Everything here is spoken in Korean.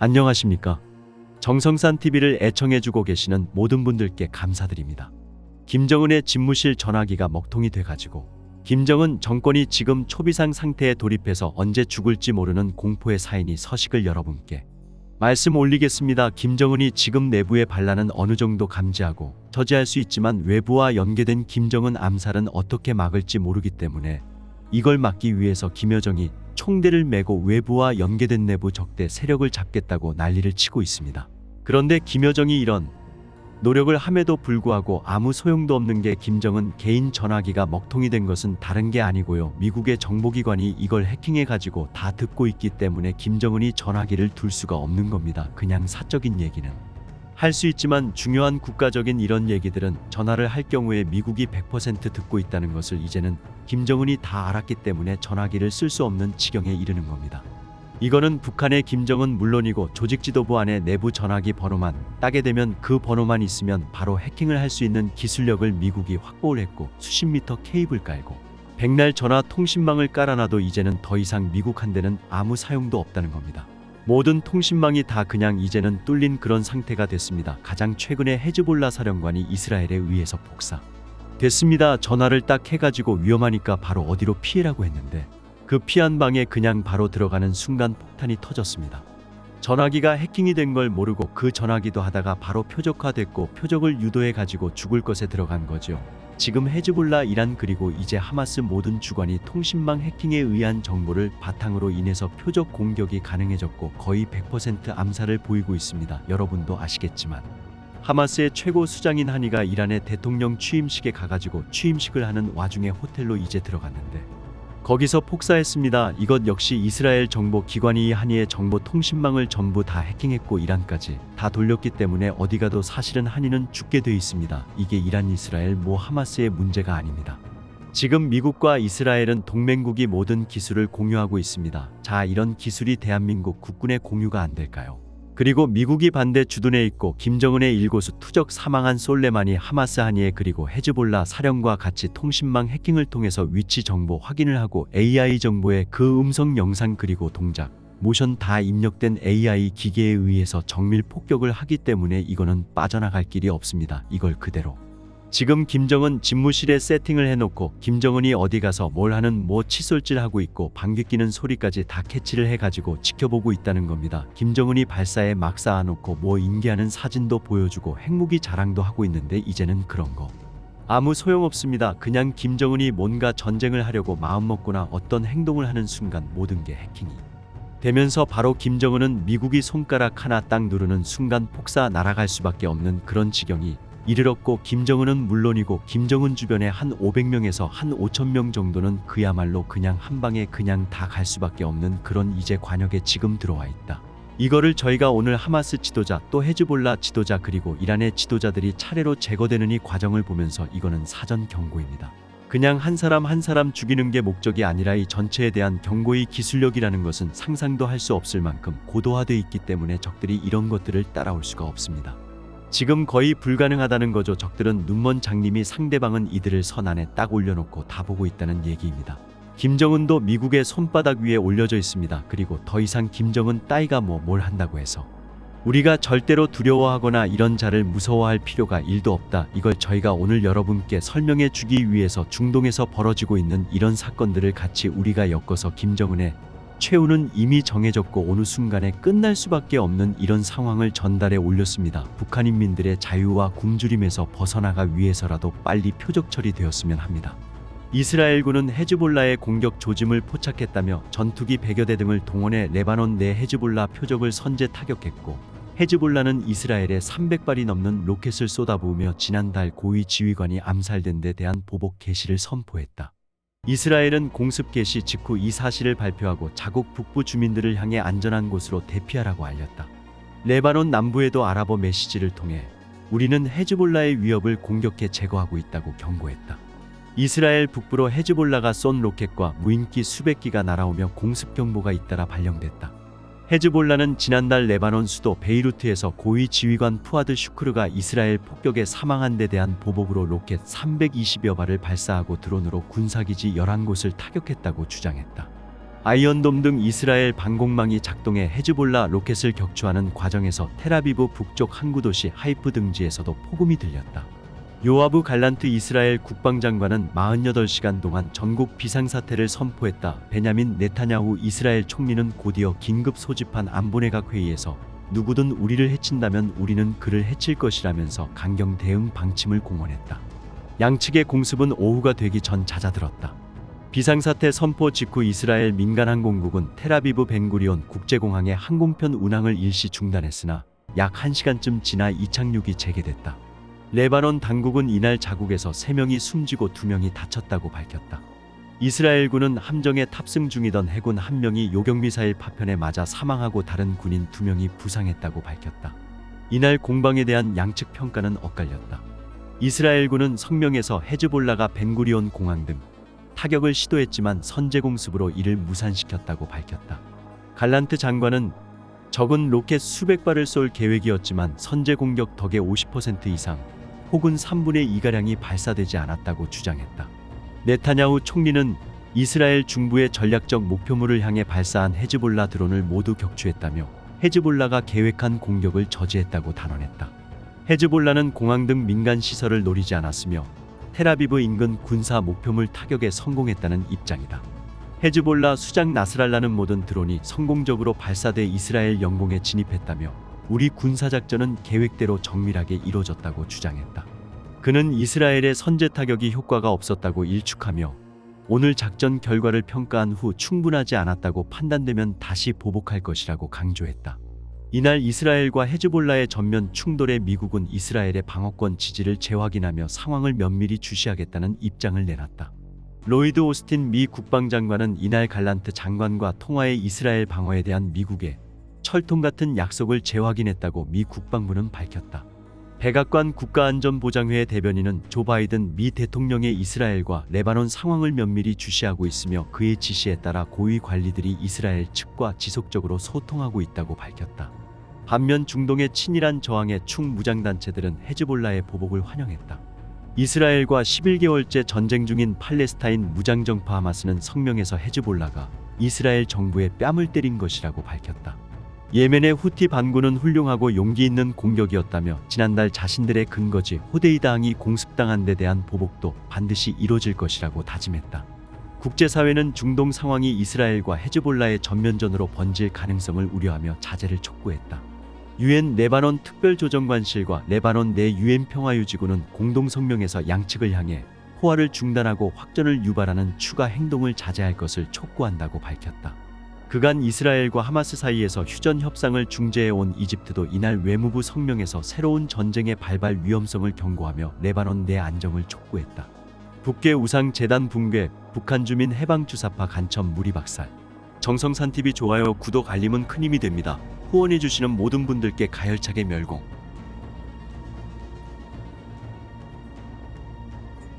안녕하십니까? 정성산 TV를 애청해주고 계시는 모든 분들께 감사드립니다. 김정은의 집무실 전화기가 먹통이 돼가지고 김정은 정권이 지금 초비상 상태에 돌입해서 언제 죽을지 모르는 공포의 사인이 서식을 여러분께 말씀 올리겠습니다. 김정은이 지금 내부의 반란은 어느 정도 감지하고 저지할 수 있지만 외부와 연계된 김정은 암살은 어떻게 막을지 모르기 때문에 이걸 막기 위해서 김여정이 총대를 메고 외부와 연계된 내부 적대 세력을 잡겠다고 난리를 치고 있습니다. 그런데 김여정이 이런 노력을 함에도 불구하고 아무 소용도 없는 게 김정은 개인 전화기가 먹통이 된 것은 다른 게 아니고요. 미국의 정보기관이 이걸 해킹해가지고 다 듣고 있기 때문에 김정은이 전화기를 둘 수가 없는 겁니다. 그냥 사적인 얘기는 할 수 있지만 중요한 국가적인 이런 얘기들은 전화를 할 경우에 미국이 100% 듣고 있다는 것을 이제는 김정은이 다 알았기 때문에 전화기를 쓸 수 없는 지경에 이르는 겁니다. 이거는 북한의 김정은 물론이고 조직 지도부 안에 내부 전화기 번호만 따게 되면 그 번호만 있으면 바로 해킹을 할 수 있는 기술력을 미국이 확보를 했고 수십 미터 케이블 깔고 백날 전화 통신망을 깔아놔도 이제는 더 이상 미국한테는 아무 사용도 없다는 겁니다. 모든 통신망이 다 그냥 이제는 뚫린 그런 상태가 됐습니다. 가장 최근에 헤즈볼라 사령관이 이스라엘에 의해서 복사됐습니다. 전화를 딱 해가지고 위험하니까 바로 어디로 피해라고 했는데 그 피한 방에 그냥 바로 들어가는 순간 폭탄이 터졌습니다. 전화기가 해킹이 된 걸 모르고 그 전화기도 하다가 바로 표적화됐고 표적을 유도해가지고 죽을 것에 들어간 거죠. 지금 헤즈볼라, 이란 그리고 이제 하마스 모든 주관이 통신망 해킹에 의한 정보를 바탕으로 인해서 표적 공격이 가능해졌고 거의 100% 암살을 보이고 있습니다. 여러분도 아시겠지만 하마스의 최고 수장인 하니가 이란의 대통령 취임식에 가가지고 취임식을 하는 와중에 호텔로 이제 들어갔는데 거기서 폭사했습니다. 이것 역시 이스라엘 정보 기관이 이 한이의 정보 통신망을 전부 다 해킹했고 이란까지 다 돌렸기 때문에 어디 가도 사실은 한이는 죽게 돼 있습니다. 이게 이란, 이스라엘, 하마스의 문제가 아닙니다. 지금 미국과 이스라엘은 동맹국이 모든 기술을 공유하고 있습니다. 자, 이런 기술이 대한민국 국군에 공유가 안 될까요? 그리고 미국이 반대 주둔해 있고 김정은의 일고수 투적 사망한 솔레마니, 하마스 한이에 그리고 헤즈볼라 사령과 같이 통신망 해킹을 통해서 위치 정보 확인을 하고 AI 정보에 그 음성 영상 그리고 동작, 모션 다 입력된 AI 기계에 의해서 정밀 폭격을 하기 때문에 이거는 빠져나갈 길이 없습니다. 이걸 그대로 지금 김정은 집무실에 세팅을 해놓고 김정은이 어디 가서 뭘 하는 칫솔질하고 있고 방귀 뀌는 소리까지 다 캐치를 해가지고 지켜보고 있다는 겁니다. 김정은이 발사에 막 쌓아놓고 인계하는 사진도 보여주고 핵무기 자랑도 하고 있는데 이제는 그런 거 아무 소용없습니다. 그냥 김정은이 뭔가 전쟁을 하려고 마음먹거나 어떤 행동을 하는 순간 모든 게 해킹이 되면서 바로 김정은은 미국이 손가락 하나 딱 누르는 순간 폭사 날아갈 수밖에 없는 그런 지경이 이르렀고 김정은은 물론이고 김정은 주변에 한 500명에서 한 5,000명 정도는 그야말로 그냥 한 방에 그냥 다 갈 수밖에 없는 그런 이제 관역에 지금 들어와 있다. 이거를 저희가 오늘 하마스 지도자 또 헤즈볼라 지도자 그리고 이란의 지도자들이 차례로 제거되는 이 과정을 보면서 이거는 사전 경고입니다. 그냥 한 사람 한 사람 죽이는 게 목적이 아니라 이 전체에 대한 경고의 기술력이라는 것은 상상도 할 수 없을 만큼 고도화되어 있기 때문에 적들이 이런 것들을 따라올 수가 없습니다. 지금 거의 불가능하다는 거죠. 적들은 눈먼 장님이 상대방은 이들을 선 안에 딱 올려놓고 다 보고 있다는 얘기입니다. 김정은도 미국의 손바닥 위에 올려져 있습니다. 그리고 더 이상 김정은 따위가 뭘 한다고 해서 우리가 절대로 두려워하거나 이런 자를 무서워할 필요가 1도 없다. 이걸 저희가 오늘 여러분께 설명해 주기 위해서 중동에서 벌어지고 있는 이런 사건들을 같이 우리가 엮어서 김정은의 최후는 이미 정해졌고 어느 순간에 끝날 수밖에 없는 이런 상황을 전달해 올렸습니다. 북한 인민들의 자유와 굶주림에서 벗어나가 위해서라도 빨리 표적 처리되었으면 합니다. 이스라엘군은 헤즈볼라의 공격 조짐을 포착했다며 전투기 100여 대 등을 동원해 레바논 내 헤즈볼라 표적을 선제 타격했고 헤즈볼라는 이스라엘에 300발이 넘는 로켓을 쏟아부으며 지난달 고위 지휘관이 암살된 데 대한 보복 개시를 선포했다. 이스라엘은 공습 개시 직후 이 사실을 발표하고 자국 북부 주민들을 향해 안전한 곳으로 대피하라고 알렸다. 레바논 남부에도 아랍어 메시지를 통해 우리는 헤즈볼라의 위협을 공격해 제거하고 있다고 경고했다. 이스라엘 북부로 헤즈볼라가 쏜 로켓과 무인기 수백 기가 날아오며 공습 경보가 잇따라 발령됐다. 헤즈볼라는 지난달 레바논 수도 베이루트에서 고위 지휘관 푸아드 슈크르가 이스라엘 폭격에 사망한 데 대한 보복으로 로켓 320여 발을 발사하고 드론으로 군사기지 11곳을 타격했다고 주장했다. 아이언돔 등 이스라엘 방공망이 작동해 헤즈볼라 로켓을 격추하는 과정에서 텔아비브 북쪽 항구 도시 하이프 등지에서도 폭음이 들렸다. 요아브 갈란트 이스라엘 국방장관은 48시간 동안 전국 비상사태를 선포했다. 베냐민 네타냐후 이스라엘 총리는 곧이어 긴급 소집한 안보내각 회의에서 누구든 우리를 해친다면 우리는 그를 해칠 것이라면서 강경 대응 방침을 공언했다. 양측의 공습은 오후가 되기 전 잦아들었다. 비상사태 선포 직후 이스라엘 민간항공국은 텔아비브 벤구리온 국제공항의 항공편 운항을 일시 중단했으나 약 1시간쯤 지나 이착륙이 재개됐다. 레바논 당국은 이날 자국에서 3명이 숨지고 2명이 다쳤다고 밝혔다. 이스라엘군은 함정에 탑승 중이던 해군 1명이 요격미사일 파편에 맞아 사망하고 다른 군인 2명이 부상했다고 밝혔다. 이날 공방에 대한 양측 평가는 엇갈렸다. 이스라엘군은 성명에서 헤즈볼라가 벤구리온 공항 등 타격을 시도했지만 선제공습으로 이를 무산시켰다고 밝혔다. 갈란트 장관은 적은 로켓 수백 발을 쏠 계획이었지만 선제공격 덕에 50% 이상 혹은 3분의 2가량이 발사되지 않았다고 주장했다. 네타냐후 총리는 이스라엘 중부의 전략적 목표물을 향해 발사한 헤즈볼라 드론을 모두 격추했다며 헤즈볼라가 계획한 공격을 저지했다고 단언했다. 헤즈볼라는 공항 등 민간 시설을 노리지 않았으며 텔아비브 인근 군사 목표물 타격에 성공했다는 입장이다. 헤즈볼라 수장 나스랄라는 모든 드론이 성공적으로 발사돼 이스라엘 영공에 진입했다며 우리 군사작전은 계획대로 정밀하게 이루어졌다고 주장했다. 그는 이스라엘의 선제 타격이 효과가 없었다고 일축하며 오늘 작전 결과를 평가한 후 충분하지 않았다고 판단되면 다시 보복할 것이라고 강조했다. 이날 이스라엘과 헤즈볼라의 전면 충돌에 미국은 이스라엘의 방어권 지지를 재확인하며 상황을 면밀히 주시하겠다는 입장을 내놨다. 로이드 오스틴 미 국방장관은 이날 갈란트 장관과 통화해 이스라엘 방어에 대한 미국의 철통 같은 약속을 재확인했다고 미 국방부는 밝혔다. 백악관 국가안전보장회 대변인은 조 바이든 미 대통령의 이스라엘과 레바논 상황을 면밀히 주시하고 있으며 그의 지시에 따라 고위 관리들이 이스라엘 측과 지속적으로 소통하고 있다고 밝혔다. 반면 중동의 친이란 저항의 충무장단체들은 헤즈볼라의 보복을 환영했다. 이스라엘과 11개월째 전쟁 중인 팔레스타인 무장정파 하마스는 성명에서 헤즈볼라가 이스라엘 정부에 뺨을 때린 것이라고 밝혔다. 예멘의 후티 반군은 훌륭하고 용기 있는 공격이었다며 지난달 자신들의 근거지 호데이다항이 공습당한 데 대한 보복도 반드시 이뤄질 것이라고 다짐했다. 국제사회는 중동 상황이 이스라엘과 헤즈볼라의 전면전으로 번질 가능성을 우려하며 자제를 촉구했다. 유엔 레바논 특별조정관실과 레바논 내 유엔 평화유지군은 공동성명에서 양측을 향해 포화를 중단하고 확전을 유발하는 추가 행동을 자제할 것을 촉구한다고 밝혔다. 그간 이스라엘과 하마스 사이에서 휴전 협상을 중재해온 이집트도 이날 외무부 성명에서 새로운 전쟁의 발발 위험성을 경고하며 레바논 내 안정을 촉구했다. 북괴 우상 재단 붕괴, 북한 주민 해방 주사파 간첩 무리 박살. 정성산TV 좋아요, 구독, 알림은 큰 힘이 됩니다. 후원해주시는 모든 분들께 가열차게 멸공.